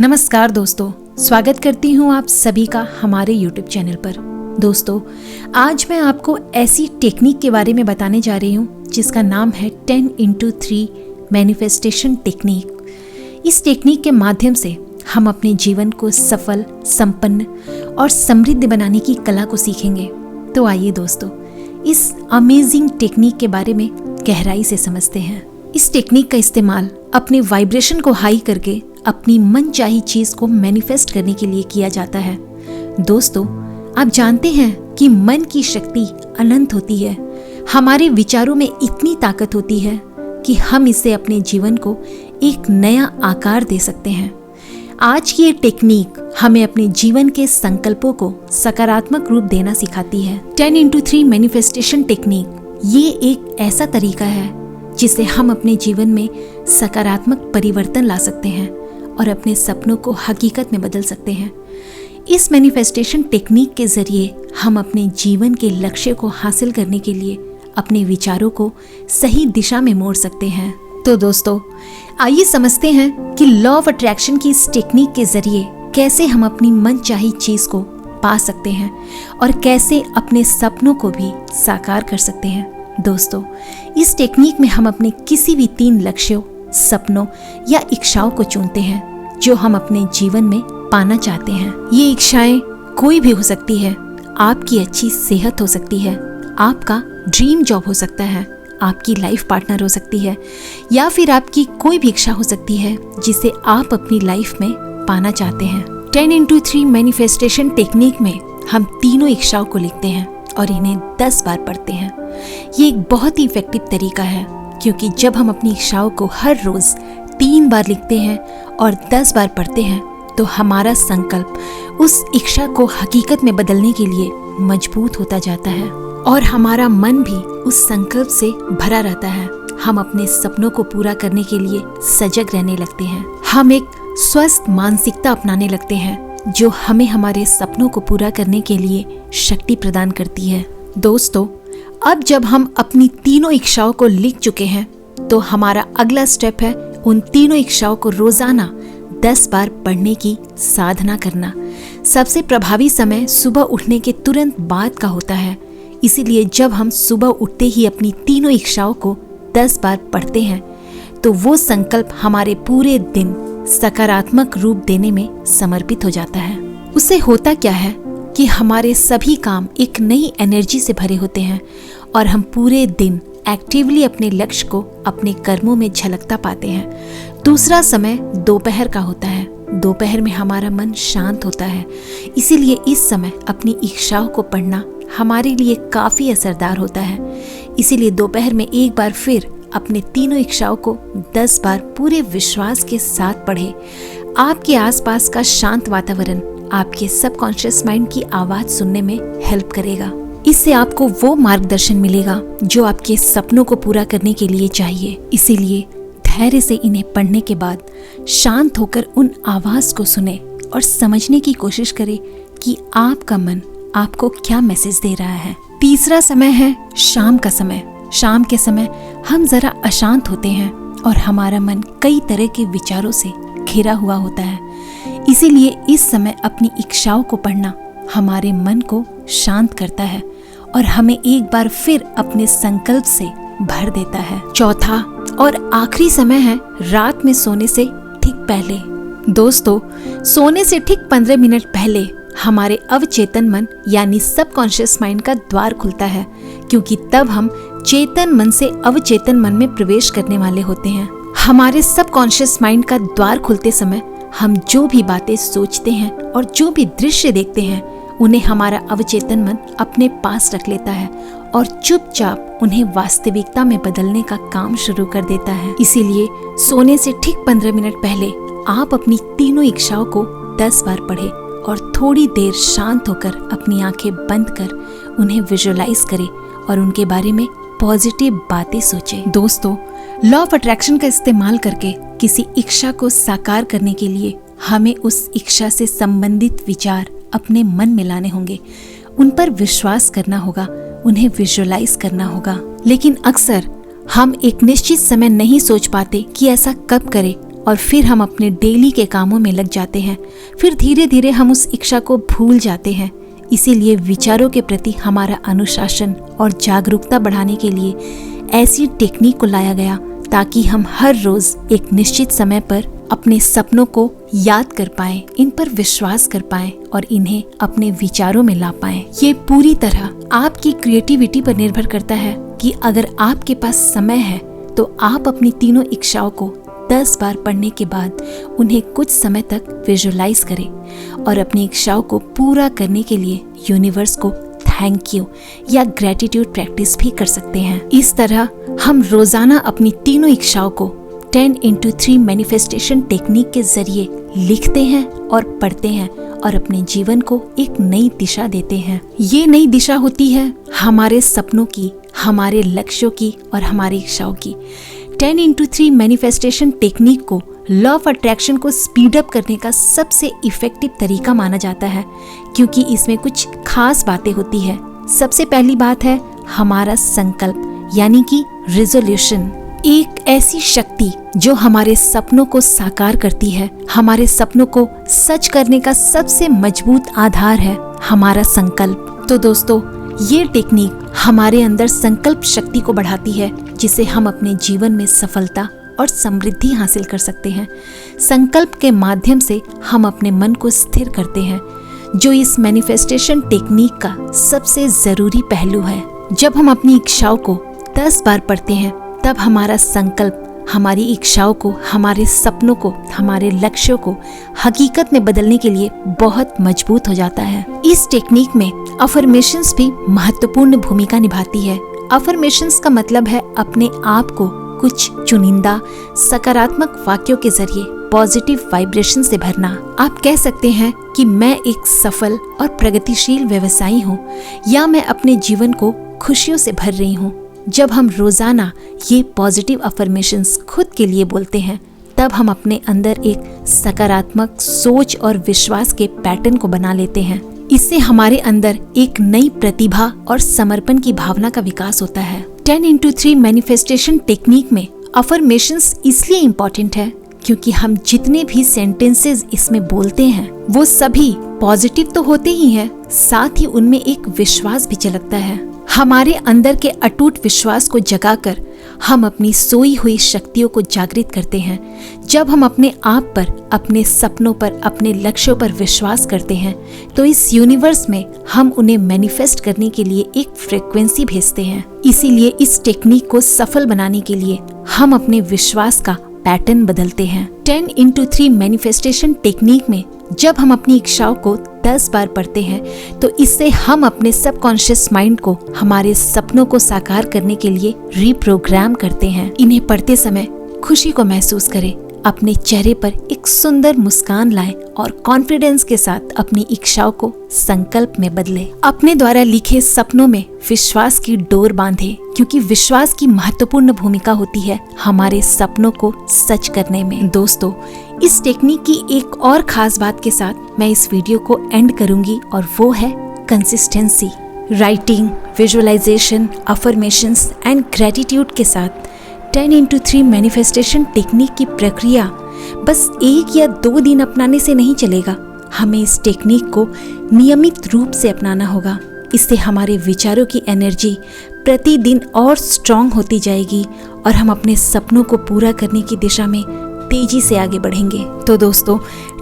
नमस्कार दोस्तों, स्वागत करती हूँ आप सभी का हमारे YouTube चैनल पर। दोस्तों, आज मैं आपको ऐसी टेक्निक के बारे में बताने जा रही हूँ जिसका नाम है 10x3 मैनिफेस्टेशन टेक्निक। इस टेक्निक के माध्यम से हम अपने जीवन को सफल, संपन्न और समृद्ध बनाने की कला को सीखेंगे। तो आइए दोस्तों, इस अमेजिंग टेक्निक के बारे में गहराई से समझते हैं। इस टेक्निक का इस्तेमाल अपने वाइब्रेशन को हाई करके अपनी मनचाही चीज को मैनिफेस्ट करने के लिए किया जाता है। दोस्तों, आप जानते हैं कि मन की शक्ति अनंत होती है। हमारे विचारों में इतनी ताकत होती है कि हम इससे अपने जीवन को एक नया आकार दे सकते हैं। आज की ये टेक्निक हमें अपने जीवन के संकल्पों को सकारात्मक रूप देना सिखाती है। 10x3 मैनिफेस्टेशन टेक्निक ये एक ऐसा तरीका है जिससे हम अपने जीवन में सकारात्मक परिवर्तन ला सकते हैं और अपने सपनों को हकीकत में बदल सकते हैं। इस मैनिफेस्टेशन टेक्निक के जरिए हम अपने जीवन के लक्ष्य को हासिल करने के लिए अपने विचारों को सही दिशा में मोड़ सकते हैं। तो दोस्तों, आइए समझते हैं कि लॉ ऑफ अट्रैक्शन की इस टेक्निक के जरिए कैसे हम अपनी मनचाही चीज को पा सकते हैं और कैसे अपने सपनों को भी साकार कर सकते हैं। दोस्तों, इस टेक्निक में हम अपने किसी भी 3 लक्ष्यों, सपनों या इच्छाओं को चुनते हैं जो हम अपने जीवन में पाना चाहते हैं। ये इच्छाएं कोई भी हो सकती है। आपकी अच्छी सेहत हो सकती है, आपका ड्रीम जॉब हो सकता है, आपकी लाइफ पार्टनर हो सकती है, या फिर आपकी कोई भी इच्छा हो सकती है जिसे आप अपनी लाइफ में पाना चाहते हैं। 10x3 मैनिफेस्टेशन टेक्निक में हम तीनों इच्छाओं को लिखते हैं और इन्हें 10 बार पढ़ते हैं। ये एक बहुत ही इफेक्टिव तरीका है, क्योंकि जब हम अपनी इच्छाओं को हर रोज 3 बार लिखते हैं और 10 बार पढ़ते हैं तो हमारा संकल्प उस इच्छा को हकीकत में बदलने के लिए मजबूत होता जाता है और हमारा मन भी उस संकल्प से भरा रहता है। हम अपने सपनों को पूरा करने के लिए सजग रहने लगते हैं। हम एक स्वस्थ मानसिकता अपनाने लगते हैं जो हमें हमारे सपनों को पूरा करने के लिए शक्ति प्रदान करती है। दोस्तों, अब जब हम अपनी तीनों इच्छाओं को लिख चुके हैं तो हमारा अगला स्टेप है उन तीनों इच्छाओं को रोजाना 10 बार पढ़ने की साधना करना। सबसे प्रभावी समय सुबह उठने के तुरंत बाद का होता है। इसीलिए जब हम सुबह उठते ही अपनी तीनों इच्छाओं को 10 बार पढ़ते हैं तो वो संकल्प हमारे पूरे दिन सकारात्मक रूप देने में समर्पित हो जाता है। उससे होता क्या है कि हमारे सभी काम एक नई एनर्जी से भरे होते हैं और हम पूरे दिन एक्टिवली अपने लक्ष्य को अपने कर्मों में झलकता पाते हैं। दूसरा समय दोपहर का होता है। दोपहर में हमारा मन शांत होता है, इसीलिए इस समय अपनी इच्छाओं को पढ़ना हमारे लिए काफी असरदार होता है। इसीलिए दोपहर में एक बार फिर अपने तीनों इच्छाओं को 10 बार पूरे विश्वास के साथ पढ़ें। आपके आसपास का शांत वातावरण आपके सबकॉन्शियस माइंड की आवाज सुनने में हेल्प करेगा। इससे आपको वो मार्गदर्शन मिलेगा जो आपके सपनों को पूरा करने के लिए चाहिए। इसीलिए धैर्य से इन्हें पढ़ने के बाद शांत होकर उन आवाज को सुने और समझने की कोशिश करें कि आपका मन आपको क्या मैसेज दे रहा है। तीसरा समय है शाम का समय। शाम के समय हम जरा अशांत होते हैं और हमारा मन कई तरह के विचारों से घिरा हुआ होता है। इसीलिए इस समय अपनी इच्छाओं को पढ़ना हमारे मन को शांत करता है और हमें एक बार फिर अपने संकल्प से भर देता है। चौथा और आखिरी समय है रात में सोने से ठीक पहले। दोस्तों, सोने से ठीक 15 मिनट पहले हमारे अवचेतन मन यानी सबकॉन्शियस माइंड का द्वार खुलता है, क्योंकि तब हम चेतन मन से अवचेतन मन में प्रवेश करने वाले होते हैं। हमारे सबकॉन्शियस माइंड का द्वार खुलते समय हम जो भी बातें सोचते हैं और जो भी दृश्य देखते हैं उन्हें हमारा अवचेतन मन अपने पास रख लेता है और चुपचाप उन्हें वास्तविकता में बदलने का काम शुरू कर देता है। इसीलिए सोने से ठीक 15 मिनट पहले आप अपनी तीनों इच्छाओं को 10 बार पढ़ें और थोड़ी देर शांत होकर अपनी आंखें बंद कर उन्हें विजुअलाइज करें और उनके बारे में पॉजिटिव बातें सोचें। दोस्तों, लॉ ऑफ अट्रैक्शन का इस्तेमाल करके किसी इच्छा को साकार करने के लिए हमें उस इच्छा से संबंधित विचार अपने मन में लाने होंगे, उन पर विश्वास करना होगा, उन्हें विजुअलाइज करना होगा। लेकिन अक्सर हम एक निश्चित समय नहीं सोच पाते कि ऐसा कब करें और फिर हम अपने डेली के कामों में लग जाते हैं। फिर धीरे धीरे हम उस इच्छा को भूल जाते हैं। इसीलिए विचारों के प्रति हमारा अनुशासन और जागरूकता बढ़ाने के लिए ऐसी टेक्निक को लाया गया ताकि हम हर रोज एक निश्चित समय पर अपने सपनों को याद कर पाएं, इन पर विश्वास कर पाएं और इन्हें अपने विचारों में ला पाएं। ये पूरी तरह आपकी क्रिएटिविटी पर निर्भर करता है कि अगर आपके पास समय है तो आप अपनी तीनों इच्छाओं को 10 बार पढ़ने के बाद उन्हें कुछ समय तक विजुअलाइज करें और अपनी इच्छाओं को पूरा करने के लिए यूनिवर्स को थैंक यू या ग्रेटिट्यूड प्रैक्टिस भी कर सकते हैं। इस तरह हम रोजाना अपनी तीनों इच्छाओं को 10x3 मैनिफेस्टेशन टेक्निक के जरिए लिखते हैं और पढ़ते हैं और अपने जीवन को एक नई दिशा देते हैं। ये नई दिशा होती है हमारे सपनों की, हमारे लक्ष्यों की और हमारी इच्छाओं की। 10x3 मैनिफेस्टेशन टेक्निक को लॉ ऑफ अट्रैक्शन को स्पीड अप करने का सबसे इफेक्टिव तरीका माना जाता है, क्योंकि इसमें कुछ खास बातें होती है। सबसे पहली बात है हमारा संकल्प यानी कि रिजोल्यूशन, एक ऐसी शक्ति जो हमारे सपनों को साकार करती है। हमारे सपनों को सच करने का सबसे मजबूत आधार है हमारा संकल्प। तो दोस्तों, ये टेक्निक हमारे अंदर संकल्प शक्ति को बढ़ाती है, जिसे हम अपने जीवन में सफलता और समृद्धि हासिल कर सकते हैं। संकल्प के माध्यम से हम अपने मन को स्थिर करते हैं, जो इस मैनिफेस्टेशन टेक्निक का सबसे जरूरी पहलू है। जब हम अपनी इच्छाओं को 10 बार पढ़ते हैं, तब हमारा संकल्प हमारी इच्छाओं को, हमारे सपनों को, हमारे लक्ष्यों को हकीकत में बदलने के लिए बहुत मजबूत हो जाता है। इस टेक्निक में अफर्मेशंस भी महत्वपूर्ण भूमिका निभाती है। अफर्मेशंस का मतलब है अपने आप को कुछ चुनिंदा सकारात्मक वाक्यों के जरिए पॉजिटिव वाइब्रेशन से भरना। आप कह सकते हैं कि मैं एक सफल और प्रगतिशील व्यवसायी हूँ, या मैं अपने जीवन को खुशियों से भर रही हूँ। जब हम रोजाना ये पॉजिटिव अफर्मेशंस खुद के लिए बोलते हैं, तब हम अपने अंदर एक सकारात्मक सोच और विश्वास के पैटर्न को बना लेते हैं। इससे हमारे अंदर एक नई प्रतिभा और समर्पण की भावना का विकास होता है। 10x3 मैनिफेस्टेशन टेक्निक में अफर्मेशंस इसलिए इम्पोर्टेंट है क्योंकि हम जितने भी सेंटेंसेस इसमें बोलते हैं वो सभी पॉजिटिव तो होते ही हैं, साथ ही उनमें एक विश्वास भी झलकता है। हमारे अंदर के अटूट विश्वास को जगाकर हम अपनी सोई हुई शक्तियों को जागृत करते हैं। जब हम अपने आप पर, अपने सपनों पर, अपने लक्ष्यों पर विश्वास करते हैं, तो इस यूनिवर्स में हम उन्हें मैनिफेस्ट करने के लिए एक फ्रीक्वेंसी भेजते हैं। इसीलिए इस टेक्निक को सफल बनाने के लिए हम अपने विश्वास का पैटर्न बदलते हैं। 10x3 मैनिफेस्टेशन टेक्निक में जब हम अपनी इच्छाओं को 10 बार पढ़ते हैं, तो इससे हम अपने सबकॉन्शियस माइंड को हमारे सपनों को साकार करने के लिए रीप्रोग्राम करते हैं। इन्हें पढ़ते समय खुशी को महसूस करें, अपने चेहरे पर एक सुंदर मुस्कान लाएं और कॉन्फिडेंस के साथ अपनी इच्छाओं को संकल्प में बदलें। अपने द्वारा लिखे सपनों में विश्वास की डोर बांधें, क्योंकि विश्वास की महत्वपूर्ण भूमिका होती है हमारे सपनों को सच करने में। दोस्तों, इस टेक्निक की एक और खास बात के साथ मैं इस वीडियो को एंड करूंगी, और वो है consistency. Writing, visualisation, affirmations and gratitude के साथ 10x3 मैनिफेस्टेशन टेक्निक की प्रक्रिया बस 1 या 2 दिन अपनाने से नहीं चलेगा। हमें इस टेक्निक को नियमित रूप से अपनाना होगा। इससे हमारे विचारों की एनर्जी प्रतिदिन और स्ट्रॉन्ग होती जाएगी और हम अपने सपनों को पूरा करने की दिशा में तेजी से आगे बढ़ेंगे। तो दोस्तों,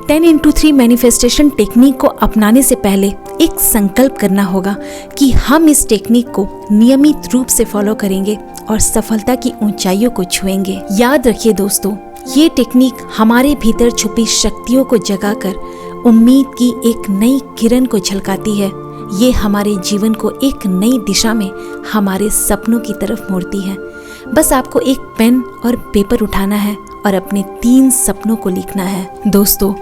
10x3 मैनिफेस्टेशन टेक्निक को अपनाने से पहले एक संकल्प करना होगा कि हम इस टेक्निक को नियमित रूप से फॉलो करेंगे और सफलता की ऊंचाइयों को छुएंगे। याद रखिए दोस्तों, ये टेक्निक हमारे भीतर छुपी शक्तियों को जगाकर उम्मीद की एक नई किरण को झलकाती है। ये हमारे जीवन को एक नई दिशा में, हमारे सपनों की तरफ मोड़ती है। बस आपको एक पेन और पेपर उठाना है और अपने 3 सपनों को लिखना है। दोस्तों,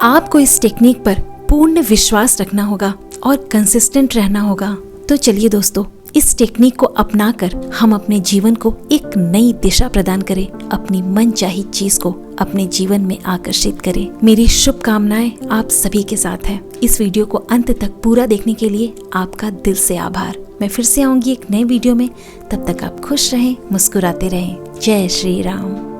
आपको इस टेक्निक पर पूर्ण विश्वास रखना होगा और कंसिस्टेंट रहना होगा। तो चलिए दोस्तों, इस टेक्निक को अपनाकर हम अपने जीवन को एक नई दिशा प्रदान करें, अपनी मनचाही चीज को अपने जीवन में आकर्षित करें। मेरी शुभकामनाएं आप सभी के साथ है। इस वीडियो को अंत तक पूरा देखने के लिए आपका दिल से आभार। मैं फिर से आऊंगी एक नए वीडियो में। तब तक आप खुश रहें, मुस्कुराते रहें। जय श्री राम।